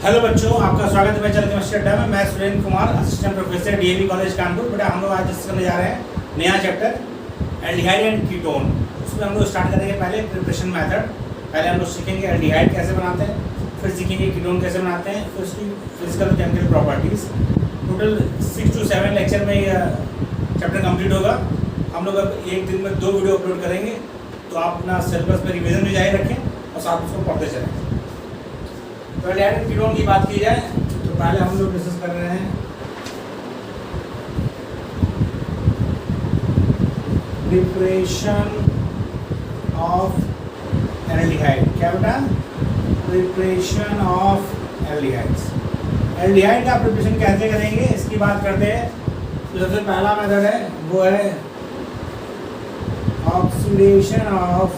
Hello बच्चों, आपका स्वागत है बैचलर केमिस्ट्री अड्डा में। मैं Surendra Kumar, assistant professor DAV college Kanpur. बेटा हम लोग आज डिस्कस करने जा रहे हैं नया चैप्टर एल्डिहाइड एंड कीटोन। उसमें हम लोग स्टार्ट करेंगे पहले प्रिपरेशन मेथड। पहले हम लोग सीखेंगे एल्डिहाइड कैसे बनाते हैं, फिर सीखेंगे कीटोन कैसे बनाते हैं, फिर उसकी physical chemical properties. Total 6 to 7 lecture में यह चैप्टर कंप्लीट होगा। हम लोग अब एक दिन में 2 वीडियो अपलोड करेंगे, तो आप अपना सिलेबस में रिविजन भी जारी रखें और साथ उसको पढ़ते चलें। तो एल्डिहाइड एंड कीटोन की बात की जाए तो पहले हम लोग डिस्कस कर रहे हैं प्रिपरेशन ऑफ एल्डिहाइड। क्या बेटा? Preparation of aldehydes. एल्डिहाइड का प्रिपरेशन कैसे करेंगे इसकी बात करते हैं। तो सबसे पहला मेथड है वो है oxidation of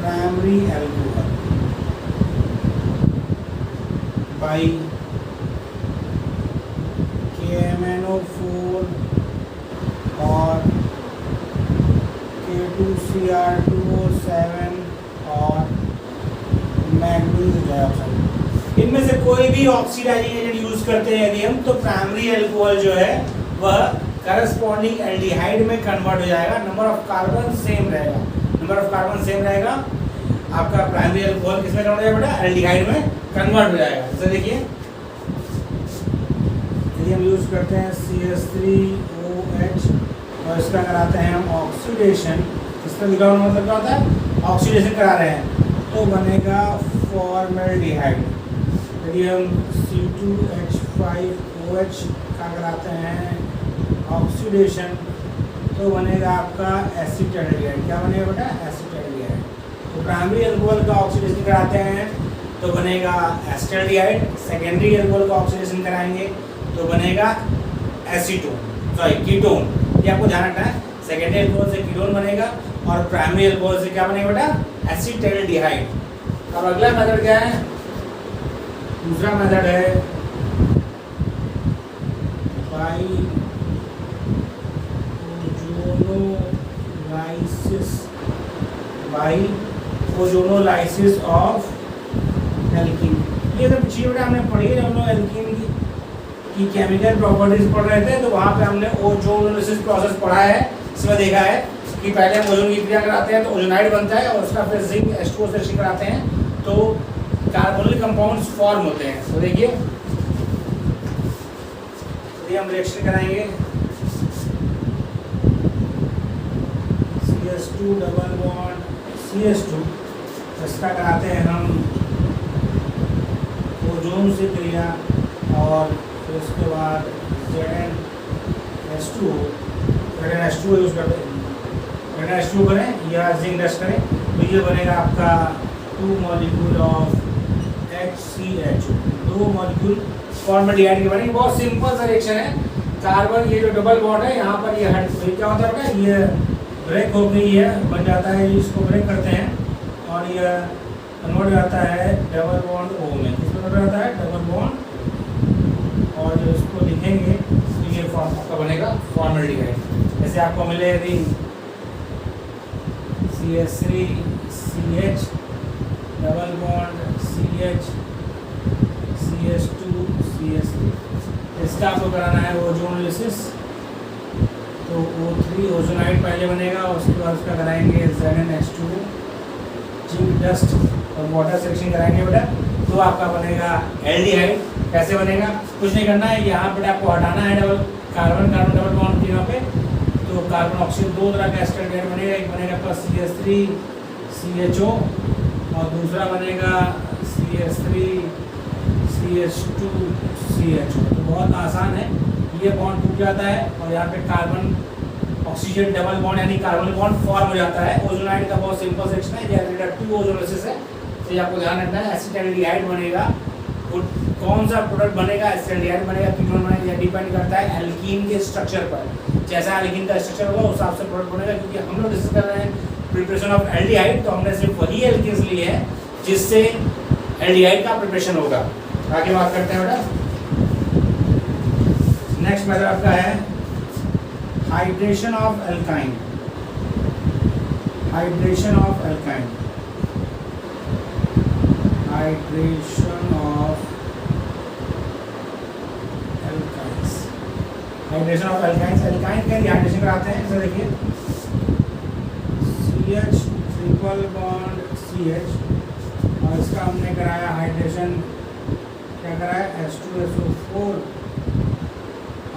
primary alcohol by KMnO4 और K2Cr2O7 और मैग्नीशियम डाइऑक्साइड। इनमें से कोई भी ऑक्सीडाइजिंग एजेंट यूज करते हैं यदि हम, तो प्राइमरी एल्कोहल जो है वह करस्पॉन्डिंग एल्डिहाइड में कन्वर्ट हो जाएगा। नंबर ऑफ कार्बन सेम रहेगा। आपका प्राइमरी एल्कोहल किसमें कन्वर्ट हो जाएगा बेटा? एल्डिहाइड में कन्वर्ट हो जाएगा। जैसे देखिए, यदि हम यूज करते हैं CH3OH और इसका कराते हैं हम ऑक्सीडेशन, इसका लिखा हुआ मतलब क्या होता है? ऑक्सीडेशन करा रहे हैं तो बनेगा फॉर्मेल्डिहाइड। यदि हम C2H5OH का कराते हैं ऑक्सीडेशन तो बनेगा आपका एसिटाल्डिहाइड। क्या बनेगा बेटा? एसिटाल्डिहाइड। तो प्राइमरी एल्कोहल का ऑक्सीडेशन कराते हैं तो बनेगा एसिटाल्डिहाइड। सेकेंडरी एल्कोहल का ऑक्सीडेशन कराएंगे तो बनेगा कीटोन। ये आपको ध्यान रखना है। सेकेंडरी एल्कोहल से कीटोन बनेगा और प्राइमरी एल्कोहल से क्या बनेगा बेटा? एसिटाल्डिहाइड। अब अगला मेथड क्या है? दूसरा मेथड है ओजोनोलाइसिस ऑफ एल्कीन। ये सब चीज़ हमने पढ़ी है। हम लोग एल्कीन की केमिकल प्रॉपर्टीज पढ़ रहे थे, तो वहाँ पे हमने ओजोनोलाइसिस प्रोसेस पढ़ा है। इसमें देखा है कि पहले हम ओजोन की क्रिया कराते हैं तो ओजोनाइड बनता है और उसका फिर जिंक H2O से रिएक्शन कराते हैं तो कार्बोनिल कंपाउंड्स फॉर्म होते हैं। तो देखिए, हम रिएक्शन कराएंगे CH2 डबल बॉन्ड CH2, इसका कराते हैं हम ओजोन से क्रिया और फिर उसके बाद ZnH2O यूज करते हैं। ZnH2O करें या जिंक डस्ट करें तो ये बनेगा आपका 2 molecule of HCHO। 2 molecule formaldehyde के बनेंगे। बहुत सिंपल सा रिएक्शन है। कार्बन ये जो डबल बॉन्ड है यहाँ पर ये हट क्या होता है? ये ब्रेक हो गई है, बन जाता है, इसको ब्रेक करते हैं और यह कन्वर्ट हो जाता है डबल बॉन्ड O में। किसमें कन्वर्ट हो जाता है? Double bond. और जो इसको लिखेंगे तो ये फॉर्म आपका बनेगा फॉर्मेल्डिहाइड। जैसे आपको मिले यदि CH3CH double bond CH CH2 CH3, इसका आपको कराना है ओजोनोलाइसिस। तो O3 ओजोनाइड पहले बनेगा और उसके बाद उसका कराएंगे ZnH2O, जिंक डस्ट और वाटर सेक्शन कराएंगे बेटा, तो आपका बनेगा एल्डिहाइड। कैसे बनेगा? कुछ नहीं करना है, यहाँ पर आपको हटाना है कार्बन डबल बॉन्ड यहाँ पे। तो कार्बन ऑक्सीजन 2 तरह का एसिटाल्डिहाइड बनेगा। एक बनेगा आपका CH3CHO और दूसरा बनेगा CH3CH2CHO। तो बहुत आसान है, ये बॉन्ड टूट जाता है और यहाँ पे कार्बन ऑक्सीजन डबल बॉन्ड यानी कार्बन बॉन्ड फॉर्म हो जाता है। ओजोनाइड का बहुत सिंपल सेक्शन है, ये रिडक्टिव ओजोनोलाइसिस है। तो ये आपको ध्यान रखना है। एसिटाल्डिहाइड बनेगा। कौन सा प्रोडक्ट बनेगा? एसिटाल्डिहाइड बनेगा, कीटोन बनेगा, ये डिपेंड करता है एल्कीन के स्ट्रक्चर पर। जैसा एल्कीन का स्ट्रक्चर होगा उस हिसाब से प्रोडक्ट बनेगा। क्योंकि हम लोग डिस्कस कर रहे हैं प्रिपरेशन ऑफ एल्डिहाइड, तो हमने सिर्फ वही एल्कीन्स लिए हैं जिससे एल्डिहाइड का प्रिपरेशन होगा। आगे बात करते हैं बेटा। नेक्स्ट मेथड आपका है hydration of alkyne. Hydration of alkyne, hydration of alkynes, hydration of alkynes, alkyne का हाइड्रेशन कराते हैं। जैसे देखिए CH ट्रिपल बॉन्ड CH, और इसका हमने कराया हाइड्रेशन, क्या कराया, H2SO4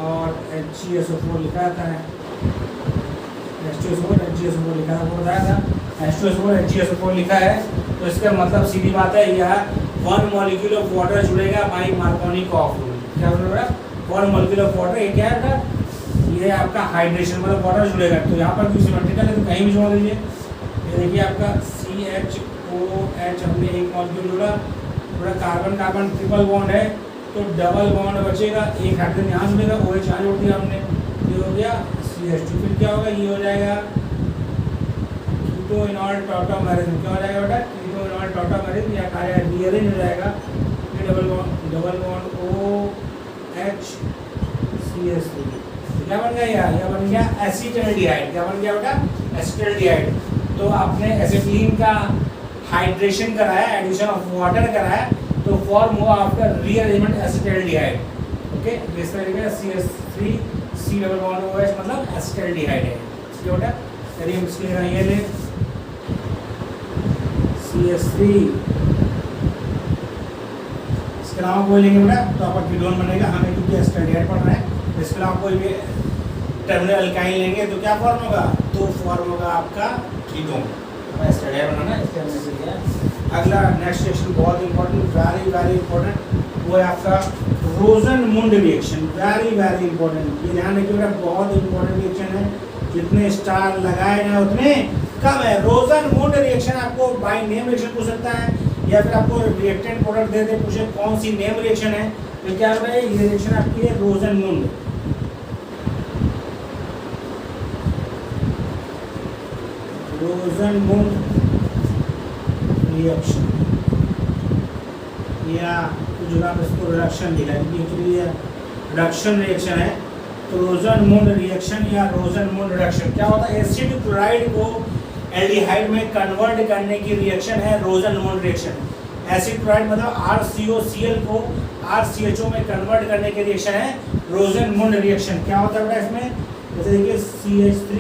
और HgSO4 लिखा था, H2SO4 HgSO4 लिखा था, वो बताया था H2SO4 HgSO4 लिखा है। तो इसका मतलब सीधी बात है, यह 1 मॉलिक्यूल ऑफ वाटर जुड़ेगा बाई मार्कोनी कॉफ रूल। क्या जुड़ेगा, 1 मॉलिक्यूल ऑफ वाटर, ये क्या है, ये आपका हाइड्रेशन मतलब वाटर जुड़ेगा। तो यहाँ पर भी सिमेट्रिकल है तो कहीं भी जोड़ दीजिए। ये देखिए आपका CHOH हमने एक मॉलिक्यूल जोड़ा, थोड़ा कार्बन कार्बन ट्रिपल बॉन्ड है तो डबल बॉन्ड बचेगा, एक हाइड्रोजन यहाँ जुड़ेगा, OH यहाँ जोड़ दिया हमने, ये हो गया CH2। फिर क्या होगा, ये हो जाएगा कीटो इनॉल टॉटोमेरिज्म, क्या हो जाएगा बेटा, कीटो इनॉल टॉटोमेरिज्म या रीअरेंज हो जाएगा। ये डबल बॉन्ड OH CH3, क्या बन गया यार, यह बन गया एसिटाल्डिहाइड। क्या बन गया बेटा, एसिटाल्डिहाइड। तो आपने एसिटिलीन का हाइड्रेशन कराया, एडिशन ऑफ वाटर कराया, तो फॉर्म हुआ आपका रीअरेंजमेंट एसिटाल्डिहाइड। ओके, इस तरीके का CH3 C double bond OH मतलब एसिटाल्डिहाइड है। ठीक है बेटा, चलिए हम इसके लिए ये ले CH3, इसके अलावा कोई लेंगे बेटा तो आपका कीटोन बनेगा। हमें क्योंकि एसिटाल्डिहाइड पढ़ रहे हैं, इसके अलावा कोई भी टर्मिनल अल्काइन लेंगे तो क्या फॉर्म होगा, तो फॉर्म होगा आपका कीटोन। एसिटाल्डिहाइड बनाना इसके हमने सीख लिया। अगला नेक्स्ट रिएक्शन बहुत इंपॉर्टेंट, वेरी वेरी इंपॉर्टेंट, वो है आपका रोजन-मुंड रिएक्शन। वेरी वेरी इंपॉर्टेंट, ये ध्यान रखिएगा, बहुत इंपॉर्टेंट रिएक्शन है। जितने स्टार लगाए ना उतने कम है। रोजन-मुंड रिएक्शन आपको बाय नेम रिएक्शन पूछ सकता है, या फिर आपको रिएक्टेंट प्रोडक्ट दे दे पूछे कौन सी नेम रिएक्शन है, तो क्या होगा, ये रिएक्शन आपकी है रोजन-मुंड। रोजन-मुंड रिएक्शन या कुछ जगह पर इसको रिडक्शन लिखा है, क्योंकि ये रिडक्शन रिएक्शन है। तो रोजन-मुंड रिएक्शन या रोजन-मुंड रिडक्शन क्या होता है, एसिड क्लोराइड को एल्डिहाइड में कन्वर्ट करने की रिएक्शन है रोजन-मुंड रिएक्शन। एसिड क्लोराइड मतलब RCOCl को RCHO में कन्वर्ट करने की रिएक्शन है रोजन-मुंड रिएक्शन। क्या होता है बेटा इसमें, जैसे देखिए CH3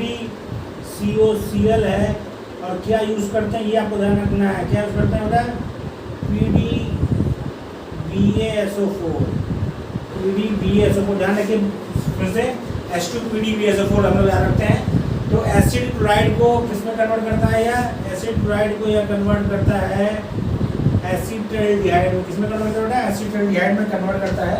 COCl है, और क्या यूज़ करते हैं ये आपको ध्यान रखना है, क्या यूज़ करते हैं बेटा, PDBASO4 ध्यान रखिए, फिर से H2PDBASO4 हम लोग याद रखते हैं। तो एसिड क्लोराइड को किस में कन्वर्ट करता है, या एसिड क्लोराइड को यह कन्वर्ट करता है एसिटाल्डिहाइड में। किस में कन्वर्ट करता है, एसिटाल्डिहाइड में कन्वर्ट करता है।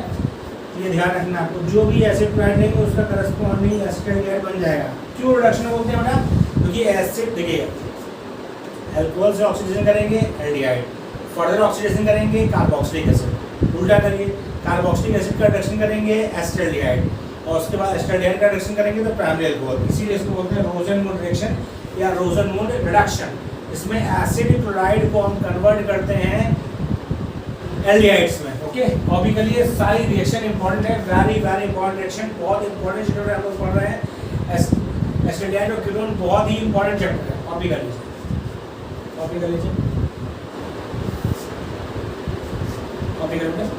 ये ध्यान रखना आपको, जो भी एसिड क्लोराइड लेंगे उसका करस्पॉन्डिंग एसिटाल्डिहाइड बन जाएगा। क्यों रिडक्शन बोलते हैं बेटा, क्योंकि एसिड देखिए अल्कोहल से ऑक्सीडेशन करेंगे एल्डिहाइड, फर्दर ऑक्सीडेशन करेंगे कार्बोक्सिलिक एसिड, उल्टा करिए कार्बोक्सिलिक एसिड का रिडक्शन करेंगे एसिटाल्डिहाइड, और उसके बाद एसिटाल्डिहाइड का रिडक्शन करेंगे तो प्राइमरी अल्कोहल। इसीलिए इसको बोलते हैं रोजन-मुंड रिएक्शन या रोजन-मुंड रिडक्शन। इसमें एसिड क्लोराइड को हम कन्वर्ट करते हैं एल्डिहाइड्स में। ओके, कॉपी कर लिए, सारी रिएक्शन इंपॉर्टेंट है, वेरी वेरी इंपॉर्टेंट रिएक्शन, बहुत इंपॉर्टेंट चैप्टर हम लोग पढ़ रहे हैं। एसिटाल्डिहाइड और कीटोन बहुत ही इंपॉर्टेंट चैप्टर है, कॉपी कर लीजिए, कॉपी कर लीजिए, कॉपी कर लीजिए।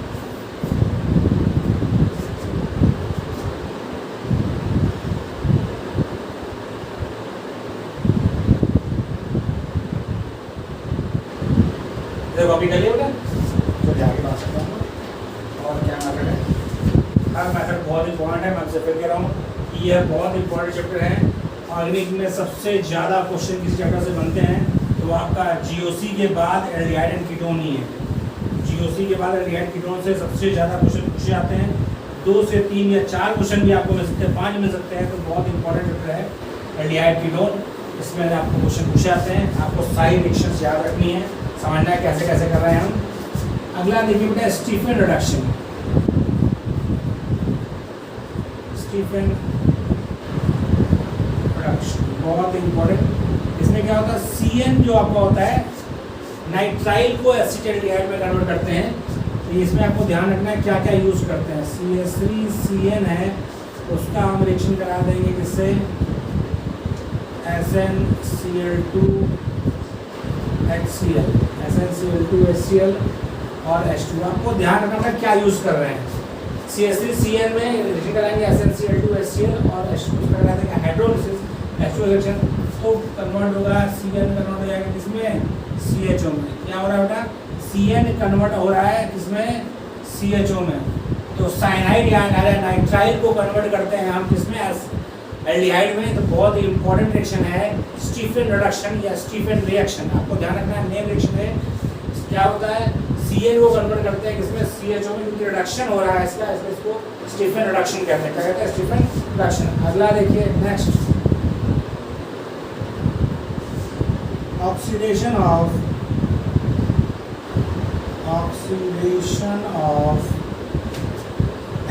कॉपी कर लिया बेटा, तो आगे बात करता हूँ और क्या मेथड है। हर मेथड बहुत इंपॉर्टेंट है, मैं आपसे फिर कह रहा हूँ कि यह बहुत इंपॉर्टेंट चैप्टर है। ऑर्गेनिक में सबसे ज़्यादा क्वेश्चन किस चैप्टर से बनते हैं, तो आपका GOC के बाद एल्डिहाइड एंड कीटोन ही है। GOC के बाद एल्डिहाइड कीटोन से सबसे ज़्यादा क्वेश्चन पूछे जाते हैं। 2 से 3 या 4 क्वेश्चन भी आपको मिल सकते हैं, 5 मिल सकते हैं। तो बहुत इंपॉर्टेंट चैप्टर है एल्डिहाइड कीटोन, इसमें आपको क्वेश्चन पूछे जाते हैं। आपको सारी रिएक्शंस याद रखनी है, समझना है कैसे कैसे कर रहे हैं हम। अगला देखिए बेटा स्टीफन रिडक्शन। स्टीफन रिडक्शन बहुत इंपॉर्टेंट। इसमें क्या होता है, CN जो आपका होता है नाइट्राइल को एसिटाल्डिहाइड में कन्वर्ट करते हैं। तो इसमें आपको ध्यान रखना है क्या क्या यूज़ करते हैं। CH3CN है, उसका हम रिएक्शन करा देंगे किससे, SnCl2 HCl, SnCl2 HCl और H2। आपको ध्यान रखना है क्या यूज़ कर रहे हैं। CH3Cl में रिएक्शन कराएंगे SnCl2 HCl और H2 में कराएंगे हाइड्रोलिसिस, H2 रिएक्शन तो कन्वर्ट होगा Cl कन्वर्ट हो जाएगा किसमें, CHO में। क्या हो रहा है बेटा, Cn कन्वर्ट हो रहा है किसमें, CHO में। तो साइनाइड या नाइट्राइल को कन्वर्ट करते हैं हम किसमें, एल्डिहाइड में। तो बहुत ही इंपॉर्टेंट रिएक्शन है स्टीफन रिडक्शन या स्टीफन रिएक्शन। आपको ध्यान रखना है, नेम रिएक्शन है। क्या होता है, Cn को कन्वर्ट करते हैं किसमें, CHO में, क्योंकि रिडक्शन हो रहा है इसका, इसको स्टीफन रिडक्शन कहते हैं। क्या कहते हैं, स्टीफन रिडक्शन। अगला देखिए next, oxidation of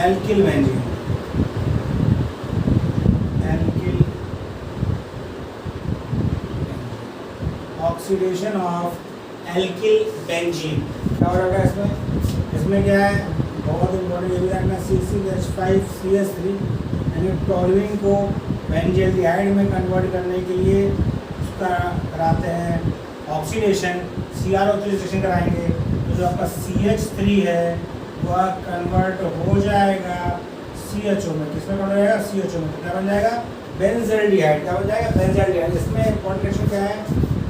alkyl benzene, oxidation of alkyl benzene. क्या हो रहा है इसमें क्या है, बहुत इंपॉर्टेंट ये भी रखना, C6H5CH3 यानी टॉल्यूइन को बेंजील्डिहाइड में कन्वर्ट करने के लिए उसका कराते हैं ऑक्सीडेशन। CrO3 रिएक्शन कराएंगे तो जो आपका CH3 है वह कन्वर्ट हो जाएगा CHO में। किसमें कन्वर्ट हो जाएगा, CHO में। तो क्या बन जाएगा, बेंजील्डिहाइड। क्या बन जाएगा, बेंजील्डिहाइड। इसमें इंपॉर्टेंट रिएक्शन क्या है,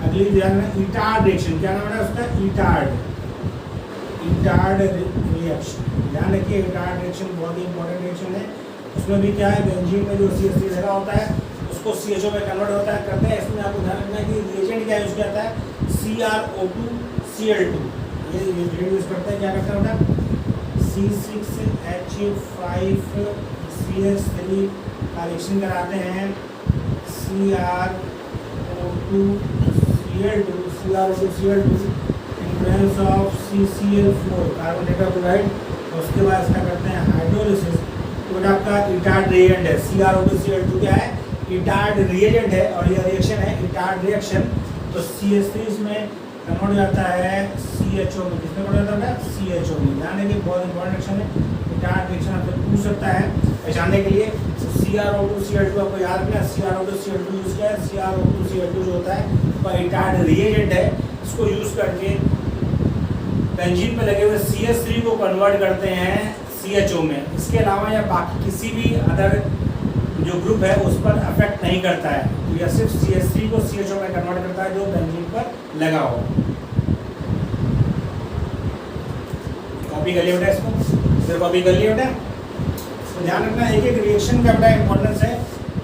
अगली ध्यान में, इटार्ड रिएक्शन। क्या नाम है उसका, इटार्ड रिएक्शन। ध्यान रखिए, इटार्ड रिएक्शन बहुत ही इंपॉर्टेंट रिएक्शन है। उसमें भी क्या है, बेंजीन में जो CH3 लगा होता है उसको CHO में कन्वर्ट होता है करते हैं। इसमें आपको ध्यान रखना है कि रिएजेंट क्या यूज़ करता है, CrO2Cl2 ये रिएजेंट यूज़ करते हैं। क्या करता है बेटा, C6H5CH3 का रिएक्शन कराते हैं CrO2Cl2 influence of CCl4 carbon tetrachloride. उसके बाद इसका करते हैं हाइड्रोलिसिस। तो आपका इटार्ड रिएजेंट है, CrO2Cl2 क्या है, इटार्ड रिएजेंट है और यह रिएक्शन है इटार्ड रिएक्शन। तो CH3 इसमें कन्वर्ट हो जाता है CHO में। किसमें कन्वर्ट होता है, CHO में। ध्यान रखिए, बहुत इंपॉर्टेंट रिएक्शन है इटार्ड रिएक्शन। आपसे पूछ सकता है पहचानने के लिए। तो CrO2Cl2 आपको याद रखना है, CrO2Cl2 यूज़ किया है। CrO2Cl2 जो होता है वह इटार्ड रिएजेंट है। इसको यूज़ करके बेंजीन में लगे हुए CH3 को कन्वर्ट करते हैं CHO में। इसके अलावा या बाकी किसी भी अदर जो ग्रुप है उस पर अफेक्ट नहीं करता है। तो यह सिर्फ CH3 को CHO में कन्वर्ट करता है जो बेंजीन पर लगा हो। कॉपी कर लिया बेटा, इसको कॉपी कर लिया बेटा। तो ध्यान रखना, एक एक रिएक्शन का बड़ा इंपॉर्टेंस है।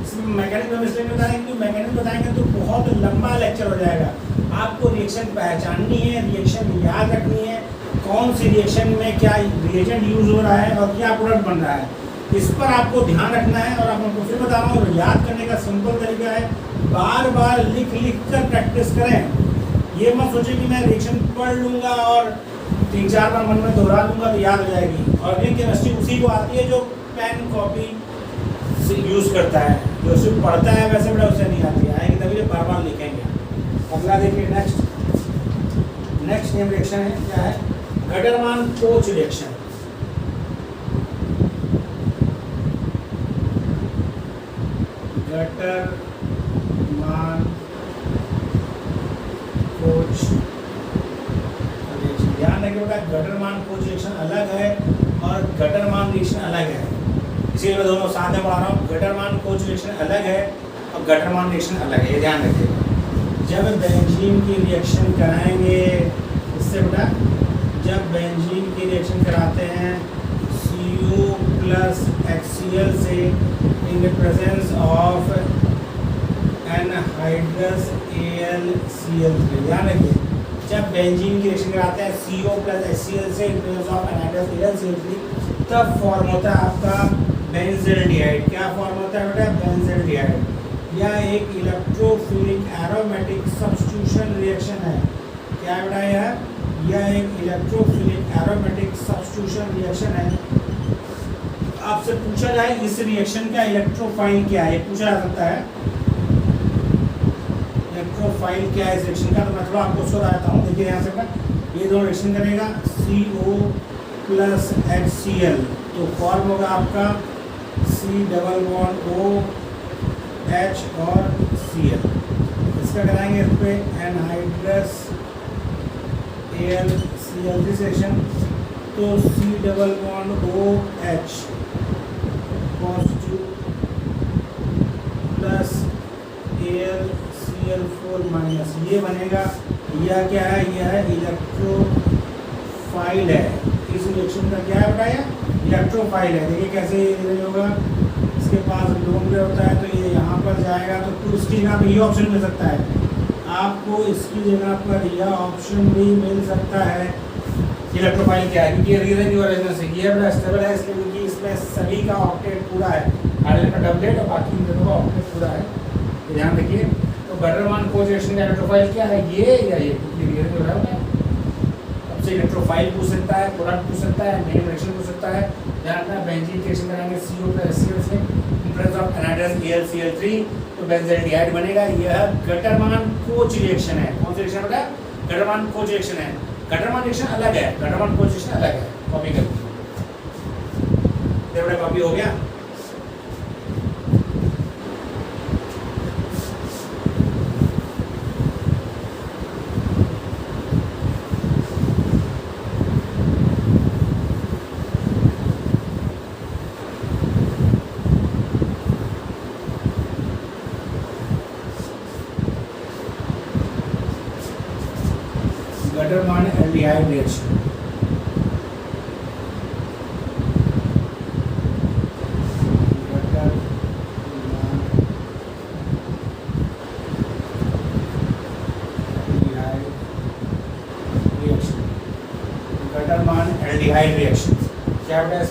इसमें मैकेनिज्म हम इसलिए बताएंगे क्योंकि मैकेनिज्म बताएंगे तो बहुत लंबा लेक्चर हो जाएगा। आपको रिएक्शन पहचाननी है, रिएक्शन याद रखनी है, कौन सी रिएक्शन में क्या रिएजेंट यूज हो रहा है और क्या प्रोडक्ट बन रहा है, इस पर आपको ध्यान रखना है। और आपको फिर बता रहा हूँ, याद करने का सिंपल तरीका है, बार बार लिख कर प्रैक्टिस करें। ये मत सोचें कि मैं रिएक्शन पढ़ लूँगा और 3-4 बार मन में दोहरा लूँगा तो याद हो जाएगी। ऑर्गेनिक केमिस्ट्री उसी को आती है जो पेन कॉपी से यूज़ करता है, जो सिर्फ पढ़ता है वैसे बड़ा उसे नहीं आती है, आएगी तभी बार बार लिखेंगे। अगला देखिए नेक्स्ट नेम रिएक्शन है, क्या है, गटरमान कोच रिएक्शन। गटरमान कोच रिएक्शन, ध्यान रखिए बेटा, गटरमान कोच रिएक्शन अलग है और गटरमान रिएक्शन अलग है, इसीलिए मैं दोनों साथ में पढ़ा रहा हूँ। गटरमान कोच रिएक्शन अलग है और गटरमान रिएक्शन अलग है, ये ध्यान रखिएगा। जब बेंजीन की रिएक्शन कराएंगे इससे बेटा, जब बेंजीन की रिएक्शन कराते हैं CO प्लस HCl से in the presence of anhydrous AlCl3, ध्यान रखिए, जब बेंजीन की रिएक्शन कराते हैं CO प्लस HCl से in presence of anhydrous AlCl3, तब फॉर्म होता है आपका बेंजील्डिहाइड। क्या फॉर्म होता है बेटा, बेंजील्डिहाइड। यह एक इलेक्ट्रोफिलिक एरोमेटिक सब्स्टिट्यूशन रिएक्शन है। क्या है बेटा, यह एक इलेक्ट्रोफिलिक एरोमेटिक सब्स्टिट्यूशन रिएक्शन है। आपसे पूछा जाए इस रिएक्शन का इलेक्ट्रोफाइल क्या है, पूछा जा सकता है इलेक्ट्रोफाइल क्या है इस रिएक्शन का, तो मैं थोड़ा आपको उसको बताता हूँ। देखिए यहाँ से ये दोनों रिएक्शन करेगा CO प्लस HCl, तो फॉर्म होगा आपका C double bond O H और Cl। क्या कराएंगे इस पे एनहाइड्रस AlCl3 सेक्शन, तो C double bond OH positive plus AlCl4 minus, ये बनेगा। यह क्या है, यह है इलेक्ट्रोफाइल है। इस रिएक्शन का क्या है बताया, इलेक्ट्रोफाइल है। देखिए कैसे ये होगा, इसके पास लोन पे होता है तो ये यहाँ पर जाएगा, तो इसकी जगह पर ये ऑप्शन मिल सकता है आपको, इसकी जगह पर यह ऑप्शन भी मिल सकता है। इलेक्ट्रोफाइल क्या है, क्योंकि रीजन की वजह से ये बड़ा स्टेबल है, इसलिए क्योंकि इसमें सभी का ऑक्टेट पूरा है, हाइड्रोजन का डबलेट और बाकी इन दोनों का ऑक्टेट पूरा है। ध्यान रखिए, तो गटरमान कोरिलेशन का इलेक्ट्रोफाइल क्या है, ये या ये, क्योंकि रीजन जो है अब से इलेक्ट्रोफाइल पूछ सकता है, प्रोडक्ट पूछ सकता है, मेन रिएक्शन पूछ सकता है। ध्यान रखना, बेंजीन रिएक्शन कराएंगे CO + HCl से in presence of anhydrous AlCl3, तो बेंजील्डिहाइड बनेगा। यह गटरमान कोच रिएक्शन है। कौन सी रिएक्शन बेटा, गटरमान कोच रिएक्शन है। गटरमान रिएक्शन अलग है, गटरमान कोच रिएक्शन अलग है। कॉपी कर लीजिए, बेटा कॉपी हो गया। गटरमान एल्डिहाइड रिएक्शन, गटरमान एल्डिहाइड रिएक्शन क्या होता है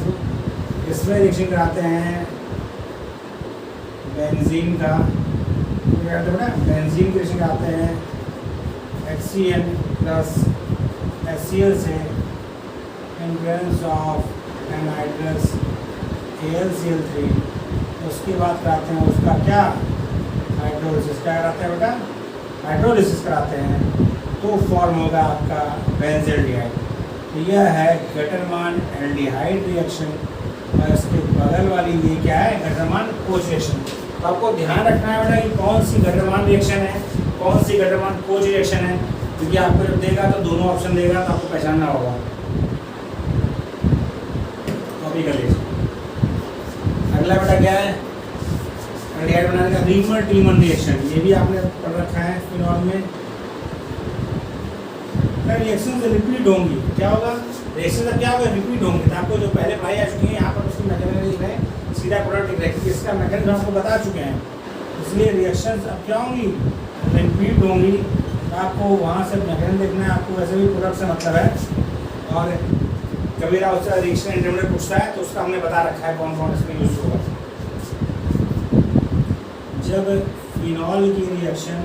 इसमें रिएक्शन कराते हैं बेंजीन का, क्या कहते हैं बेटा, बेंजीन के रिएक्शन कराते हैं HCl + HCl से in presence of anhydrous AlCl3, उसके बाद कराते हैं उसका क्या, हाइड्रोलिसिस। क्या कराते हैं बेटा, हाइड्रोलिसिस कराते हैं, तो फॉर्म होगा आपका बेंजील्डिहाइड। तो यह है गटरमान एल्डिहाइड रिएक्शन, और इसके बगल वाली ये क्या है, गटरमान कोच रिएक्शन। तो आपको ध्यान रखना है बेटा कि कौन सी गटरमान रिएक्शन है, कौन सी गटरमान कोच रिएक्शन है, क्योंकि आपको जब देगा तो दोनों ऑप्शन देगा, तो आपको पहचानना होगा। कॉपी कर लीजिए। अगला बेटा क्या है, एल्डिहाइड बनाने का रीमर-टीमर रिएक्शन, ये भी आपने पढ़ रखा है फिनॉल में। रिएक्शन से रिपीट होंगी, क्या होगा, रिएक्शन से क्या होगा, रिपीट होंगे। तो आपको जो पहले पढ़ाई आ चुकी है, यहाँ पर उसकी मैकेनिज्म लिख रहे हैं, सीधा प्रोडक्ट लिख रहे हैं, इसका मैकेनिज्म आपको बता चुके हैं। इसलिए रिएक्शंस अब क्या होंगी, रिपीट होंगी। आपको वहाँ से मैकेनिज्म देखना है, आपको वैसे भी प्रोडक्ट से मतलब है। और कभी ना उससे रिएक्शन इंटरमीडिएट पूछता है, तो उसका हमने बता रखा है कौन कौन इसमें यूज होगा। जब फिनॉल की रिएक्शन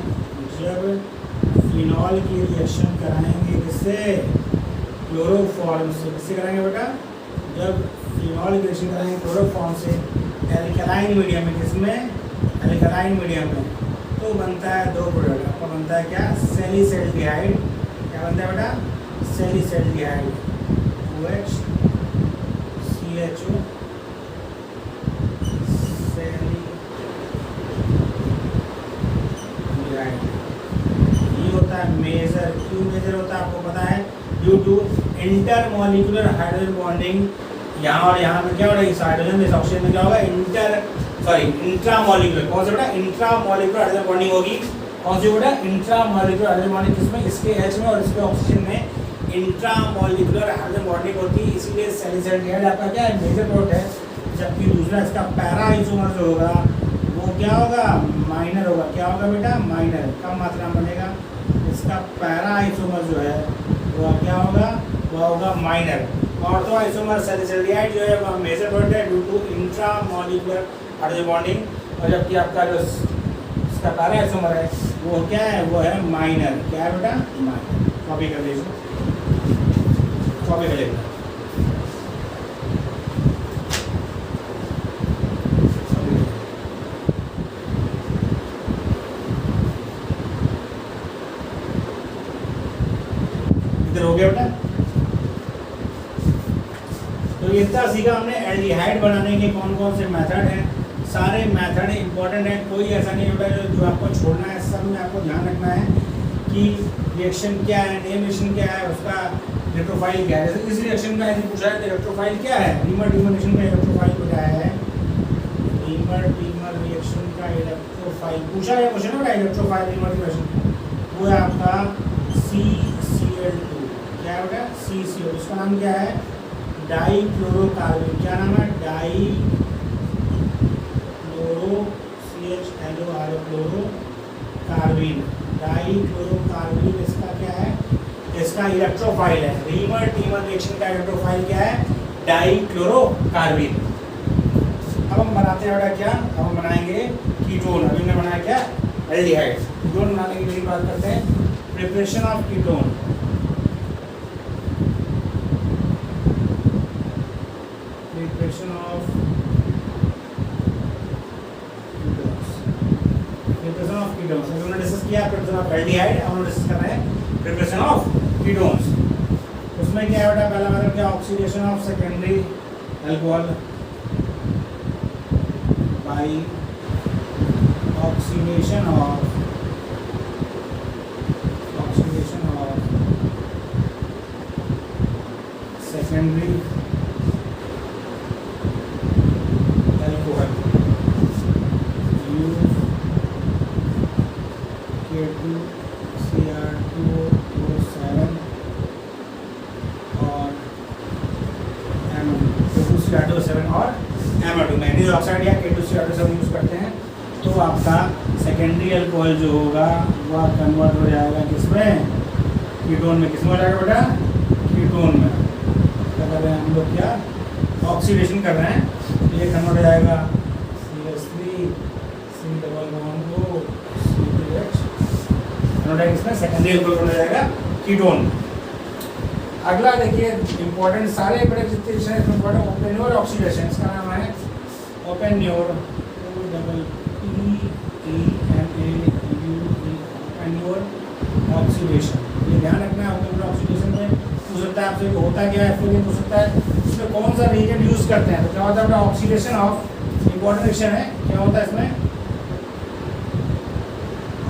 कराएंगे इससे क्लोरोफॉर्म से, किससे कराएंगे बेटा, जब फिनॉल की रिएक्शन कराएंगे क्लोरोफॉर्म से एल्कलाइन मीडियम में, किसमें, एल्कलाइन मीडियम में, तो बनता है दो प्रोडक्ट। आपका बनता है क्या, सैलिसैल्डिहाइड। क्या बनता है बेटा, सैलिसैल्डिहाइड OH CHO सैलिसैल्डिहाइड। ये होता है मेजर, क्यों मेजर होता है आपको पता है, due to intermolecular hydrogen bonding. यहाँ और यहाँ पे क्या होगा, इस हाइड्रोजन इस ऑक्सीजन में क्या होगा, इंट्रामॉलिक्यूलर। कौन सा बेटा, इंट्रामॉलिक्यूलर हाइड्रोजन बॉन्डिंग होगी। कौन सी बेटा, इंट्रामॉलिक्यूलर हाइड्रोजन बॉन्डिंग, किसमें, इसके H में और इसके ऑक्सीजन में इंट्रामॉलिक्यूलर हाइड्रोजन बॉन्डिंग होती है। इसीलिए सैलिसैल्डिहाइड आपका क्या है, मेजर प्रोडक्ट है। जबकि दूसरा इसका पैरा आइसोमर जो होगा वो क्या होगा, माइनर होगा। क्या होगा बेटा, माइनर, कम मात्रा में बनेगा। इसका पैरा आइसोमर जो है वो क्या होगा, वो होगा माइनर। ऑर्थो आइसोमर सैलिसैल्डिहाइड जो है वह मेजर प्रोडक्ट है due to intramolecular hydrogen bonding, और जबकि आपका जो इसका पैरा आइसोमर है वो क्या है, वो है माइनर। क्या है बेटा, माइनर। कॉपी कर लीजिए, कॉपी कर लीजिए। इधर हो गया बेटा। तो ये इतना सीखा हमने एल्डिहाइड बनाने के कौन कौन से मेथड हैं। सारे मेथड इंपॉर्टेंट हैं, कोई ऐसा नहीं होता जो आपको छोड़ना है, सब शुरू में आपको ध्यान रखना है कि रिएक्शन क्या है, नेम रिएक्शन क्या है, उसका इलेक्ट्रोफाइल क्या है। जैसे इस रिएक्शन का यदि पूछा है तो इलेक्ट्रोफाइल क्या है, रीमर डीमर रिएक्शन का इलेक्ट्रोफाइल क्या है, रीमर डीमर रिएक्शन का इलेक्ट्रोफाइल पूछा है क्वेश्चन है, इलेक्ट्रोफाइल रीमर रिएक्शन वो है आपका CCl2। क्या है बेटा, CCl, उसका नाम क्या है, डाइक्लोरोकार्बन। क्या नाम है, क्लोरोकार्बन, डाइक्लोरोकार्बन इसका क्या है, इसका इलेक्ट्रोफाइल है। रीमर टीमर रिएक्शन का इलेक्ट्रोफाइल क्या है, डाइक्लोरोकार्बन। अब हम बनाते हैं बेटा क्या, अब हम बनाएंगे कीटोन। अभी हमने बनाया क्या, एल्डिहाइड। कीटोन बनाने की मेरी बात करते हैं, preparation of ketone. Preparation of ketones हमने डिस्कस किया, प्रिपरेशन ऑफ एल्डिहाइड। अब हम डिस्कस कर रहे हैं प्रिपरेशन ऑफ कीटोन्स। उसमें क्या है बेटा, पहला मतलब क्या, oxidation of secondary alcohol by oxidation of secondary alcohol K2Cr2O7 और K2Cr2O7 और MO2 मैग्नीज ऑक्साइड या K2Cr2O7 यूज करते हैं। तो आपका सेकेंडरी अल्कोहल जो होगा वह कन्वर्ट हो जाएगा किसमें, कीटोन में। किसमें हो जाएगा बेटा, कीटोन में। क्या कर रहे हैं हम लोग, क्या ऑक्सीडेशन कर रहे हैं, तो ये कन्वर्ट हो जाएगा CH3 C≡CH, इसमें सेकेंडरी अल्कोहल हो जाएगा कीटोन। अगला देखिए इंपॉर्टेंट, सारे बड़े जितने विषय हैं इंपॉर्टेंट, ओपेन्योर ऑक्सीडेशन। इसका नाम है ओपेन्योर, ओपेन्योर ऑक्सीडेशन। ये ध्यान रखना है, ओपेन्योर ऑक्सीडेशन में पूछ सकता है आपसे होता क्या है, फिर ये पूछ सकता है इसमें कौन सा रिएजेंट यूज करते हैं। तो क्या होता है ऑक्सीडेशन ऑफ, इंपॉर्टेंट रिएक्शन है, क्या होता है इसमें,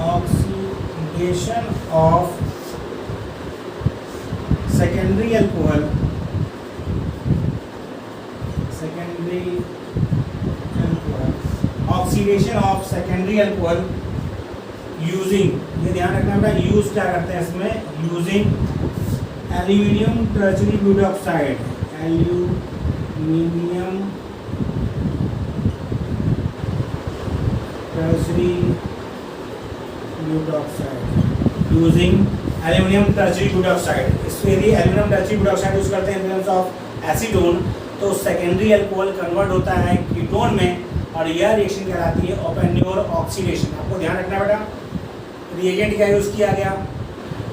oxidation of secondary alcohol, oxidation of secondary alcohol using, ये ध्यान रखना बेटा, यूज क्या करते हैं इसमें, using aluminium tertiary butoxide, aluminium tertiary butoxide, using aluminium tertiary butoxide. इसमें यदि एल्यूमिनियम टर्शरी ब्यूटाऑक्साइड यूज करते हैं इन टर्म्स ऑफ एसीटोन, तो सेकेंडरी अल्कोहल कन्वर्ट होता है कीटोन में और यह रिएक्शन कहलाती है ओपेन्योर ऑक्सीडेशन। आपको ध्यान रखना बेटा, रिएजेंट क्या यूज किया गया,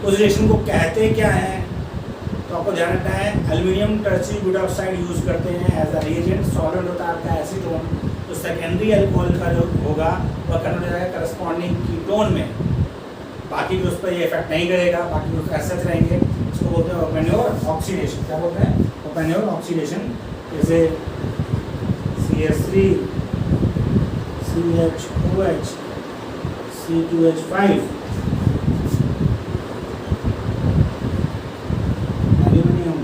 उस रिएक्शन को कहते क्या है, तो आपको ध्यान रखना है एल्यूमिनियम टर्शरी ब्यूटाऑक्साइड यूज करते हैं एज अ रिएजेंट। सॉल्वेंट होता है आपका एसीटोन, तो सेकेंडरी अल्कोहल का जो होगा वह कन्वर्ट हो जाएगा करस्पॉन्डिंग कीटोन में। बाकी भी उस पर ये इफेक्ट नहीं करेगा, बाकी उस ऐसे रहेंगे। इसको बोलते हैं ओपेन्योर ऑक्सीडेशन। क्या बोलते हैं, ओपेन्योर ऑक्सीडेशन। जैसे CH3 CH2OH C2H5 aluminium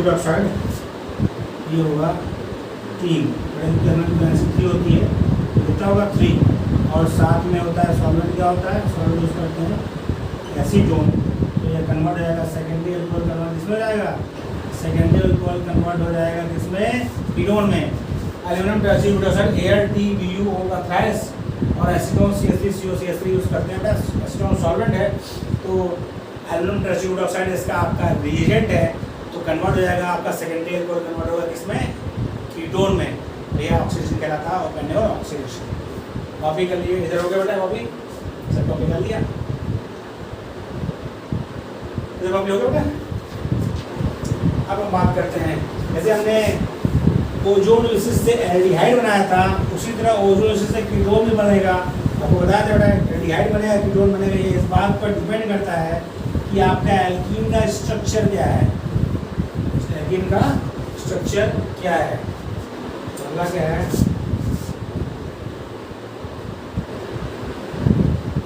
oxide, ये होगा 3, डेंसिटी होती है कितना होगा 3, और साथ में होता है सॉल्वेंट। क्या होता है, सॉल्वेंट यूज करते हैं एसीटोन, तो ये कन्वर्ट हो जाएगा सेकेंडरी अल्कोहल कन्वर्ट किसमें हो जाएगा, सेकेंडरी अल्कोहल कन्वर्ट हो जाएगा किसमें, कीटोन में। एल्यूमिनियम टर्शरी ब्यूटाऑक्साइड AlTBuO का थ्राइस और एसीटोन CH3COCH3 यूज करते हैं। एसीटोन सॉल्वेंट है, तो एल्यूमिनियम टर्शरी ब्यूटाऑक्साइड इसका आपका रिएजेंट है, तो कन्वर्ट हो जाएगा आपका सेकेंडरी अल्कोहल कन्वर्ट होगा किसमें, कीटोन में। यह ऑक्सीडेशन कहलाता है ओपेन्योर ऑक्सीडेशन। कॉपी कर लिए, इधर हो गया बेटा कॉपी, सब कॉपी कर लिया, इधर कॉपी हो गया बेटा। अब हम बात करते हैं, जैसे हमने ओजोन विशिष्ट से एल्डिहाइड बनाया था, उसी तरह ओजोन विशिष्ट से कीटोन भी बनेगा। आपको बताया था बेटा एल्डिहाइड बनेगा कीटोन बनेगा, ये इस बात पर डिपेंड करता है कि आपका एल्कीन का स्ट्रक्चर क्या है, एल्कीन का स्ट्रक्चर क्या है। अगला क्या है,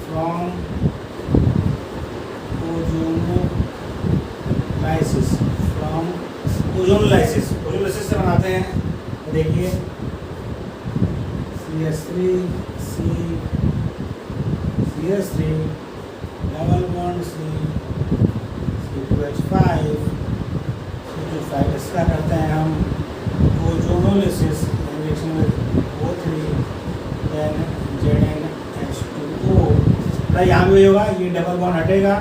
from ozonolysis, from ozonolysis, ozonolysis से बनाते हैं। तो देखिए CH3 CH3 double bond C2H5 C2H5 इसका करते हैं हम ओजोनोलाइसिस रिएक्शन में O3 देन ZnH2O। यहाँ भी होगा, ये डबल बॉन्ड हटेगा,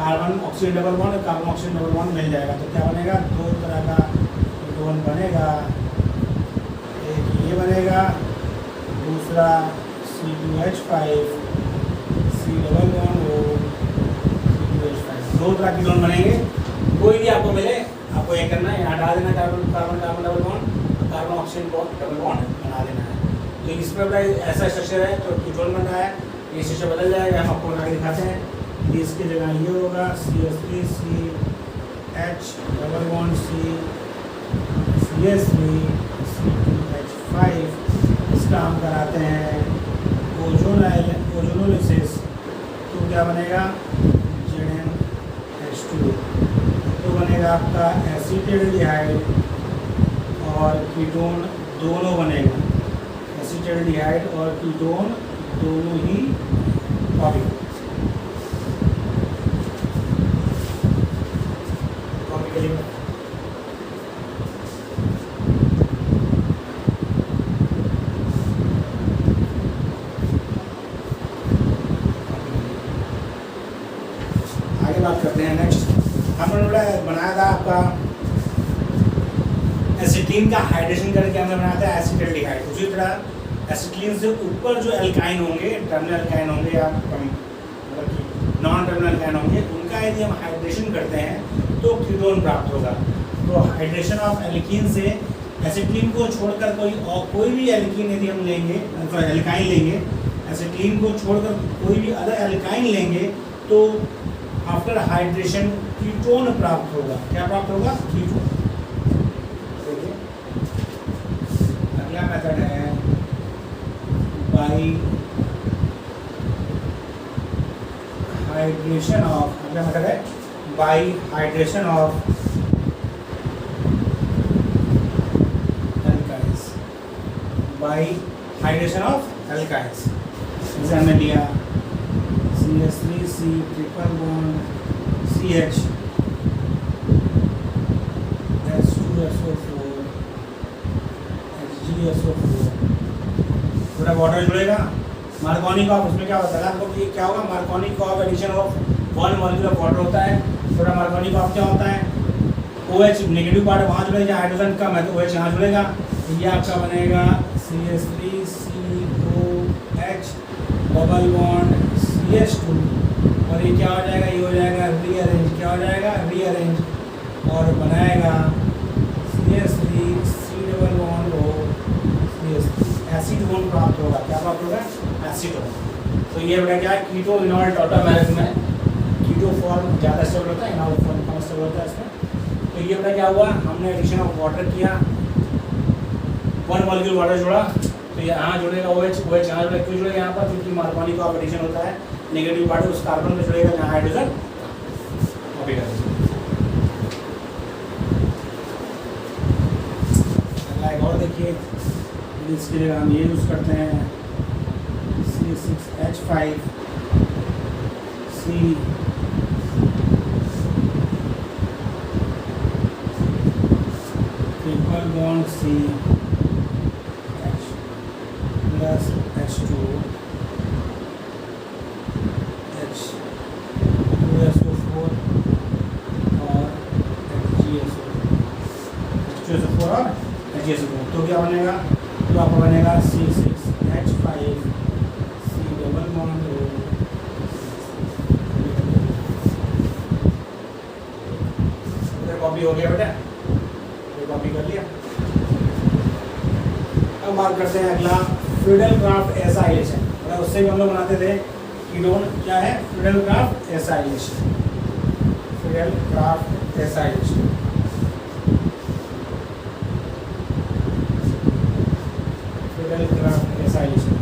carbon oxygen double bond, carbon oxygen double bond मिल जाएगा। तो क्या बनेगा, दो तरह का कीटोन बनेगा, एक ये बनेगा, दूसरा C2H5 C double bond O C2H5, दो तरह के कीटोन बनेंगे। कोई भी आपको मिले आपको ये करना है, यहाँ डाल देना carbon carbon carbon double bond, carbon oxygen double bond बना देना है। तो इसमें अपना ऐसा स्ट्रक्चर है तो कीटोन बन रहा है, ये स्ट्रक्चर बदल जाएगा, हम आपको बना के दिखाते हैं। इसकी जगह ये होगा CH3 CH double bond CH3 C2H5, इसका हम कराते हैं ओजोनोलाइसिस। तो क्या बनेगा, ZnH2, तो बनेगा आपका एसीटल्डिहाइड और कीटोन दोनों बनेगा, एसीटल्डिहाइड और कीटोन दोनों ही कॉपी करेंगे। आगे बात करते हैं नेक्स्ट, हमने बनाया था आपका एसिटीन का हाइड्रेशन करके हमने बनाया था एसीटल्डिहाइड। उसी तरह एसिटीन से ऊपर जो एल्काइन होंगे, टर्मिनल एल्काइन होंगे या मतलब कि नॉन टर्मिनल एल्काइन होंगे, उनका यदि हम हाइड्रेशन करते हैं तो कीटोन प्राप्त होगा। तो हाइड्रेशन ऑफ एल्कीन से एसिटीन को छोड़कर कोई भी एल्कीन यदि हम लेंगे, एल्काइन लेंगे, एसिटीन को छोड़कर कोई भी अदर एल्काइन लेंगे तो आफ्टर हाइड्रेशन कीटोन प्राप्त होगा। क्या प्राप्त होगा, कीटोन। अगला मेथड है बाई हाइड्रेशन ऑफ, अगला मेथड है by hydration of alkynes, by hydration of alkynes. जैसे हमने लिया CH3 C triple bond CH H2SO4 HgSO4, थोड़ा वाटर जुड़ेगा, मार्कोनिक ऑफ, उसमें क्या होता है आपको ये क्या होगा, Markovnikov of addition of one molecule of water होता है। थोड़ा मार्कोनिक ऑफ क्या होता है, OH नेगेटिव पार्ट वहाँ जुड़ेगा, हाइड्रोजन कम है तो OH यहाँ जुड़ेगा। ये आपका बनेगा CH3COH डबल बॉन्ड CH2 और ये क्या हो जाएगा, ये हो जाएगा रीअरेंज, क्या हो जाएगा, रीअरेंज, और बनाएगा CH3 C double bond O CH3, acid bond प्राप्त होगा। क्या प्राप्त होगा, एसीटोन। तो ये बेटा क्या है, कीटो इनॉल टॉटामेरिक में कीटो फॉर्म ज़्यादा स्टेबल होता है, इनॉल फॉर्म कम स्टेबल होता है इसमें। तो ये बेटा क्या हुआ, हमने एडिशन ऑफ वाटर किया, वन मॉलिक्यूल वाटर जोड़ा, तो यहाँ जुड़ेगा OH यहाँ जुड़ेगा, क्यों जुड़ेगा यहाँ पर, क्योंकि मार्कोनिक ऑफ एडिशन होता है, नेगेटिव पार्ट उस कार्बन में जुड़ेगा जहाँ हाइड्रोजन कॉपी कर देगा। और देखिए इसके लिए हम ये यूज़ करते हैं C6H5 C triple bond C H plus H2 H2SO4 और HgSO4 और HgSO4। तो क्या बनेगा, तो आपका बनेगा C6H5 C double bond O। Copy हो गया बेटा, ये कॉपी कर लिया। अब बात करते हैं अगला फ्रीडल क्राफ्ट एसाइलेशन, मतलब उससे भी हम लोग बनाते थे कीटोन। क्या है? फिडेलक्राफ्ट एसाइलेशन, फिडेलक्राफ्ट एसाइलेशन। फिडेलक्राफ्ट एसाइलेशन,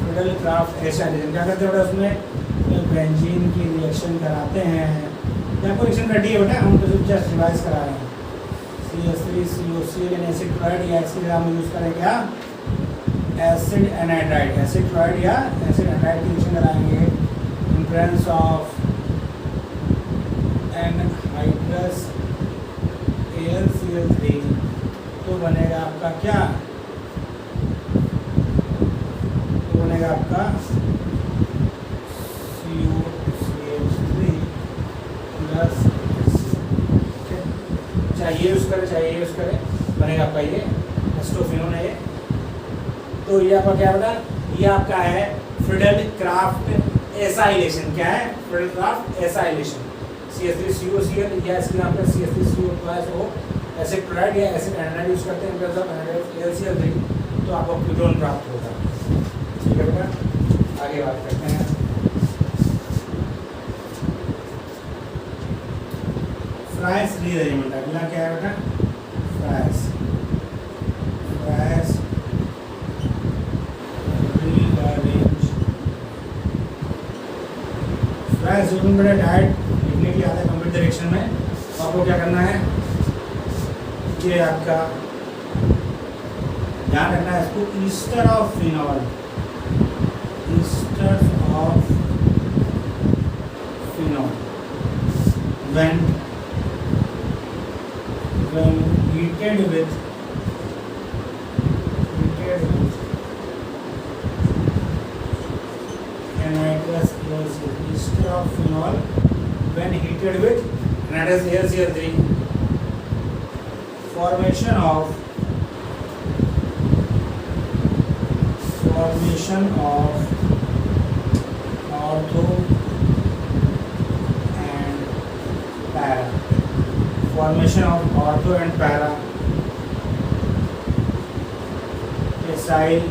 फिडेलक्राफ्ट एसाइलेशन क्या करते हैं बेटा? उसमें बेंजीन की रिएक्शन कराते हैं, या कोई रिएक्शन रेडी है बेटा, हम तो जस्ट रिवाइज करा रहे हैं। CH3COCl एसिड क्लोराइड या इसके लिए हम यूज़ करें क्या? एसिड एनाइड्राइड, एसिड क्लोराइड या एसिड एनाइड्राइड की रिएक्शन कराएंगे in presence of anhydrous AlCl3, तो बनेगा आपका क्या? तो बनेगा आपका COCH3 प्लस, चाहिए यूज़ करें, चाहिए यूज़ करें, बनेगा आपका ये एस्टोफिनोन है ये। तो ये आपका क्या बेटा? ये आपका है फिडेलक्राफ्ट एसाइलेशन। क्या है? फिडेलक्राफ्ट एसाइलेशन। CH3COCl या इसके नाम पर CH3CO एसिड क्लोराइड या एसिड एनाइड यूज़ करते हैं इन प्रेजेंस ऑफ AlCl3, तो आपको कीटोन प्राप्त होगा। ठीक है बेटा, आगे बात करते हैं। फ्राइस रीअरेंजमेंट, अगला क्या है बेटा? Fries rearrange. फ्राइस बेटा डायरेक्ट लिखने के लिए आता है कंप्लीट डायरेक्शन में, तो आपको क्या करना है? ये आपका ध्यान रखना है इसको, ester of phenol, ester of phenol when heated with anhydrous AlCl, ester of phenol when heated with anhydrous AlCl3, formation of ortho and para, formation of ortho and para acyl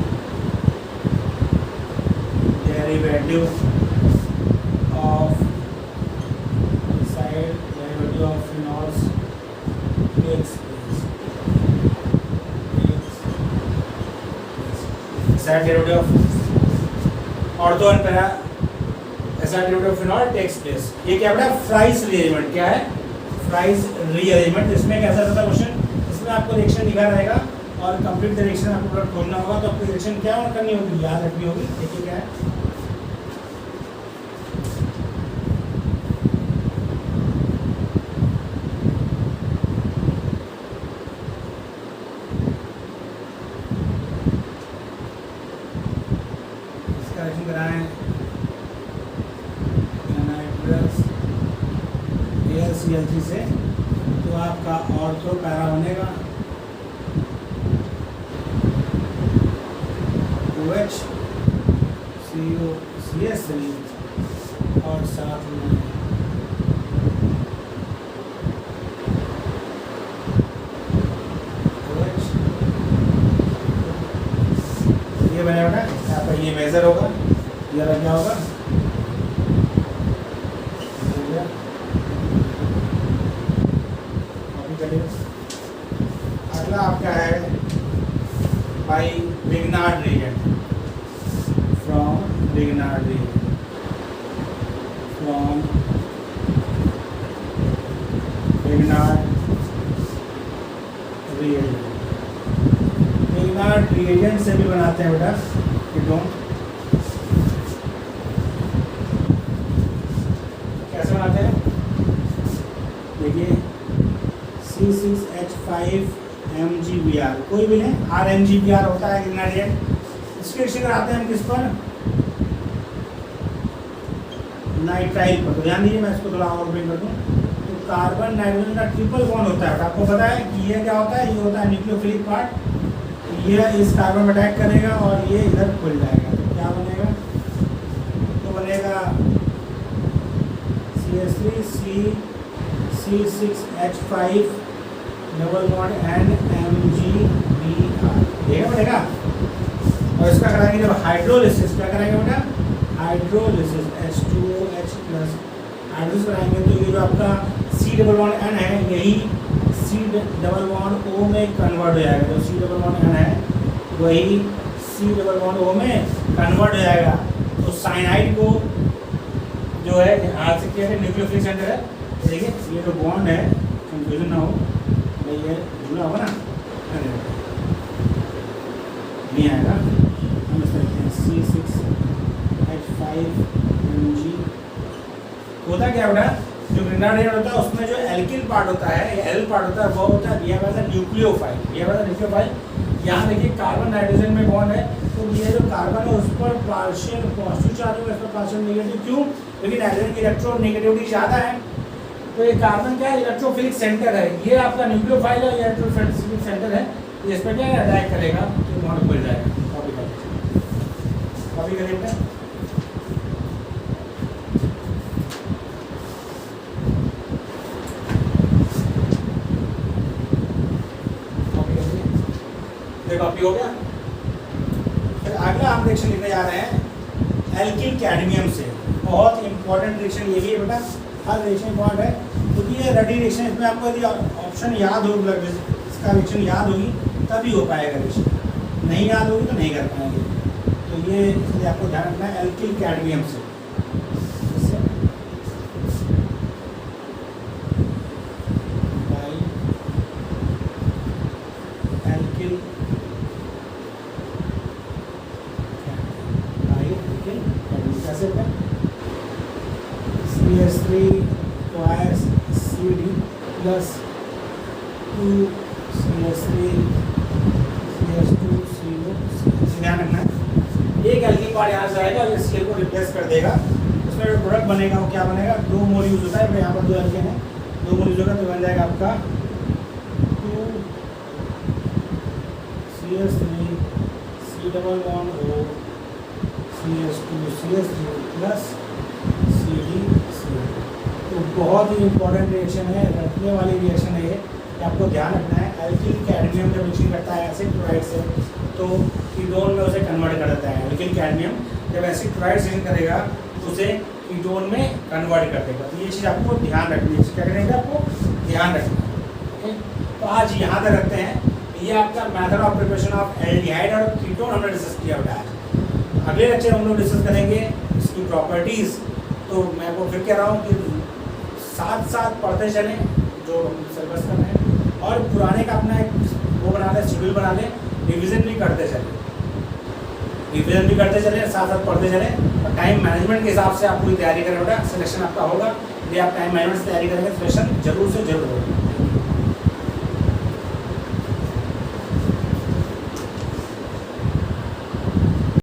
derivative of phenols takes place. Acyl derivative of ortho and para acyl derivative of phenol takes place. ये क्या बेटा? Fries rearrangement. क्या है? Fries rearrangement. इसमें कैसा रहता है question? इसमें आपको रिएक्शन लिखा रहेगा और कंप्लीट डायरेक्शन आपको पूरा खोजना होगा, तो आपको डायरेक्शन क्या करनी होगी? याद रखनी होगी। देखिए क्या है, इसका रिएक्शन कराएं एनाइड्रस AlCl3 से, तो आपका ऑर्थो पैरा बनेगा OH COCS3 और साथ में OH, ये बनेगा बेटा। यहाँ पर ये मेजर होगा, ये अलग क्या होगा? अगला आपका है by Grignard reagent, from Grignard reagent, from Grignard reagent. Grignard reagent से भी बनाते हैं बेटा कीटोन। कैसे बनाते हैं? देखिए C6H5MgBr, कोई भी नहीं, RMgBr होता है लिग्नार्ड। इसके रिएक्शन कराते हैं हम किस पर? नाइट्राइल पर। तो ध्यान दीजिए, मैं इसको थोड़ा और ब्रेक कर दूँ। तो कार्बन नाइट्रोजन का ट्रिपल बॉन्ड होता है, आपको पता है कि ये क्या होता है? ये होता है न्यूक्लियोफिलिक पार्ट। ये इस कार्बन में अटैक करेगा और ये इधर खुल जाएगा, तो क्या बनेगा? तो बनेगा CH3 C6H5 double bond NMgBr, देखा बेटा। और इसका कराएंगे जब हाइड्रोलिसिस, क्या कराएंगे बेटा, हाइड्रोलिसिस H2OH प्लस हाइड्रोलिसिस कराएंगे तो ये जो आपका C डबल बॉन्ड N है यही C डबल बॉन्ड O में कन्वर्ट हो जाएगा। जो C डबल बॉन्ड N है वही C डबल बॉन्ड O में कन्वर्ट हो जाएगा। तो साइनाइड को जो है आज से क्या है, न्यूक्लियोफिलिक सेंटर है। देखिए ये जो बॉन्ड है, कंफ्यूजन ना हो, ये जुड़ा होगा ना, नहीं आएगा, हम इस तरह C6H5Mg होता क्या बेटा, जो ग्रेनाडाइन होता है उसमें जो एल्किल पार्ट होता है, एल पार्ट होता है, वो होता है बिहेव एज अ न्यूक्लियोफाइल। यहाँ देखिए कार्बन नाइट्रोजन में बॉन्ड है, तो ये जो कार्बन है उस पर पार्शियल पॉजिटिव चार्ज होगा, इस पर पार्शियल नेगेटिव। क्यों? क्योंकि नाइट्रोजन की इलेक्ट्रोनेगेटिविटी ज़्यादा है। तो ये कार्बन क्या है, इलेक्ट्रोफिलिक सेंटर है, ये आपका न्यूक्लियोफाइल है, इलेक्ट्रोफिलिक सेंटर है। तो इस पर क्या अटैक करेगा तो बॉन्ड खुल जाएगा। कॉपी करिए बेटा। कॉपी हो गया। फिर अगला हम रिएक्शन लिखने जा रहे हैं एल्किल कैडमियम से। बहुत इंपॉर्टेंट रिएक्शन ये भी है बेटा, हर रिएक्शन इंपॉर्टेंट है क्योंकि ये रेडी रिएक्शन, इसमें आपको यदि ऑप्शन याद हो, इसका रिएक्शन याद होगी तभी हो पाएगा रिएक्शन, नहीं याद होगी तो नहीं कर पाएंगे। तो ये इसलिए आपको ध्यान रखना है एल्किल कैडमियम से। CH3 twice CD plus 2CH3 CH2 CO। ध्यान रखना एक एल्किल पार्ट यहाँ से आएगा और ये Cl को रिप्लेस कर देगा। उसमें जो प्रोडक्ट बनेगा वो क्या बनेगा, 2 मोल यूज होता है, यहाँ पर 2 एल्केन है, 2 मोल यूज होगा तो बन जाएगा आपका 2CH3 C double bond O CH2 CH3 plus CD। तो बहुत ही इंपॉर्टेंट रिएक्शन है, रखने वाली रिएक्शन है ये, आपको ध्यान रखना है। एल्किल कैडमियम जब रिएक्शन करता है एसिड क्लोराइड से तो कीटोन में उसे कन्वर्ट कर देता है। एल्किल कैडमियम जब एसिड क्लोराइड रिएक्शन करेगा तो उसे कीटोन में कन्वर्ट कर देगा। तो ये चीज़ आपको ध्यान रखनी है, क्या करेंगे आपको ध्यान रखना है। ओके, तो आज यहाँ तक रखते हैं। ये आपका method of preparation of aldehyde और कीटोन हमने डिस्कस किया होता है। अगले लेक्चर हम लोग डिस्कस करेंगे इसकी प्रॉपर्टीज़। तो मैं आपको फिर कह रहा हूँ कि साथ साथ पढ़ते चलें जो सिलेबस में है, और पुराने का अपना एक वो बना लें, शेड्यूल बना लें, रिवीजन भी करते चलें, साथ साथ पढ़ते चलें। और टाइम मैनेजमेंट के हिसाब से आप पूरी तैयारी करें बेटा, सिलेक्शन आपका होगा। यदि आप टाइम मैनेजमेंट से तैयारी करेंगे सिलेक्शन जरूर से जरूर होगा।